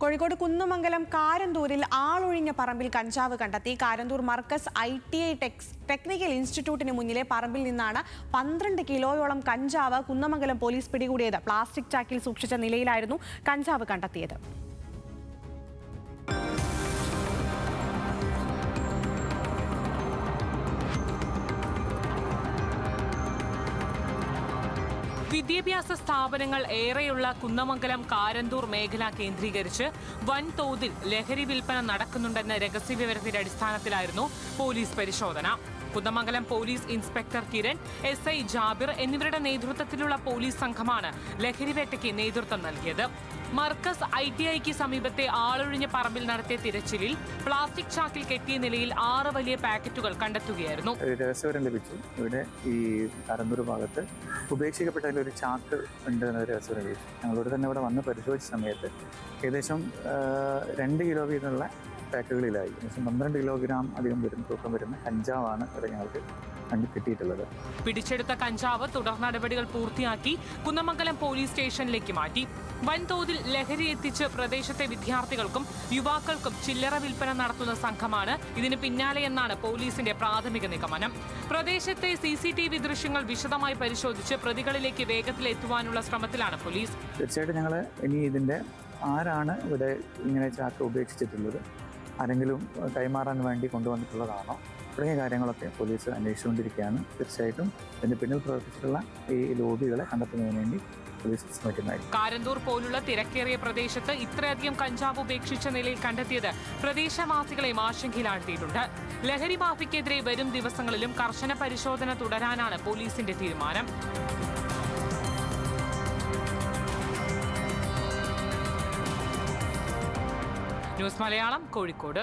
കോഴിക്കോട് കുന്നമംഗലം കാരന്തൂരിൽ ആളൊഴിഞ്ഞ പറമ്പിൽ കഞ്ചാവ് കണ്ടെത്തി. കാരന്തൂർ മർക്കസ് ITI ടെക്നിക്കൽ ഇൻസ്റ്റിറ്റ്യൂട്ടിന് മുന്നിലെ പറമ്പിൽ നിന്നാണ് 12 കിലോയോളം കഞ്ചാവ് കുന്നമംഗലം പോലീസ് പിടികൂടിയത്. പ്ലാസ്റ്റിക് ചാക്കിൽ സൂക്ഷിച്ച നിലയിലായിരുന്നു കഞ്ചാവ് കണ്ടെത്തിയത്. വിദ്യാഭ്യാസ സ്ഥാപനങ്ങൾ ഏറെയുള്ള കുന്നമംഗലം കാരന്തൂർ മേഖല കേന്ദ്രീകരിച്ച് വൻതോതിൽ ലഹരി വിൽപ്പന നടക്കുന്നുണ്ടെന്ന രഹസ്യവിവരത്തിന്റെ അടിസ്ഥാനത്തിലായിരുന്നു പോലീസ് പരിശോധന. Kunnamangalam police inspector Kiran, SI Jabir എന്നിവരുടെ നേതൃത്വത്തിലുള്ള പോലീസ് സംഘമാണ് ലഹരിവേട്ടയ്ക്ക് നേതൃത്വം നൽകിയത്. മർക്കസ് ITIക്ക് സമീപത്തെ ആളൊഴിഞ്ഞ പറമ്പിൽ നടത്തിയ തിരച്ചിലിൽ പ്ലാസ്റ്റിക് ചാക്കിൽ കെട്ടിയ നിലയിൽ 6 വലിയ പാക്കറ്റുകൾ കണ്ടെത്തുകയായിരുന്നു. രഹസ്യവിവരം ലഭിച്ചു. ഇവിടെ ഈ കാരന്തൂർ ഭാഗത്ത് ഉപേക്ഷിക്കപ്പെട്ടതിൽ ഒരു ചാക്ക് ഉണ്ട് എന്ന രഹസ്യവിവരം ലഭിച്ചു. ഞങ്ങളോട് തന്നെ ഇവിടെ വന്ന് പരിശോധിച്ച സമയത്ത് ഏകദേശം 2 കിലോ വീതമുള്ള പാക്കുകളിലായി 12 കിലോഗ്രാം അധികം തൂക്കം വരുന്ന കഞ്ചാവാണ് ഇവിടെ ഞങ്ങൾക്ക് കിട്ടിയിട്ടുള്ളത്. പിടിച്ചെടുത്ത കഞ്ചാവ് തുടർ നടപടികൾ പൂർത്തിയാക്കി കുന്നമംഗലം പോലീസ് സ്റ്റേഷനിലേക്ക് മാറ്റി. വൻതോതിൽ ലഹരി എത്തിച്ച് പ്രദേശത്തെ വിദ്യാർത്ഥികൾക്കും യുവാക്കൾക്കും ചില്ലറ വിൽപ്പന നടത്തുന്ന സംഘമാണ് ഇതിന് പിന്നാലെയെന്നാണ് പോലീസിന്റെ പ്രാഥമിക നിഗമനം. പ്രദേശത്തെ CCTV ദൃശ്യങ്ങൾ വിശദമായി പരിശോധിച്ച് പ്രതികളിലേക്ക് വേഗത്തിൽ എത്തുവാനുള്ള ശ്രമത്തിലാണ് പോലീസ്. തീർച്ചയായിട്ടും ഞങ്ങൾ ഇനി ഇതിന്റെ ആരാണ് ഇവിടെ ഇങ്ങനെ ചാക്ക് ഉപേക്ഷിച്ചിട്ടുള്ളത്, ആരെങ്കിലും കൈമാറാൻ വേണ്ടി കൊണ്ടുവന്നിട്ടുള്ളതാണോ തുടങ്ങിയ കാര്യങ്ങളൊക്കെ പോലീസ് അന്വേഷിച്ചുകൊണ്ടിരിക്കുകയാണ്. തീർച്ചയായിട്ടും ഇതിന് പിന്നിൽ പ്രവർത്തിച്ചിട്ടുള്ള ഈ ലോബികളെ കണ്ടെത്തുന്നതിന് വേണ്ടി പോലീസ് ശ്രമിക്കുന്നതായിരിക്കും. കാരന്തൂർ പോലുള്ള തിരക്കേറിയ പ്രദേശത്ത് ഇത്രയധികം കഞ്ചാവ് ഉപേക്ഷിച്ച നിലയിൽ കണ്ടെത്തിയത് പ്രദേശവാസികളെയും ആശങ്കയിലാഴ്ത്തിയിട്ടുണ്ട്. ലഹരി മാഫിക്കെതിരെ വരും ദിവസങ്ങളിലും കർശന പരിശോധന തുടരാനാണ് പോലീസിന്റെ തീരുമാനം. ന്യൂസ് മലയാളം, കോഴിക്കോട്.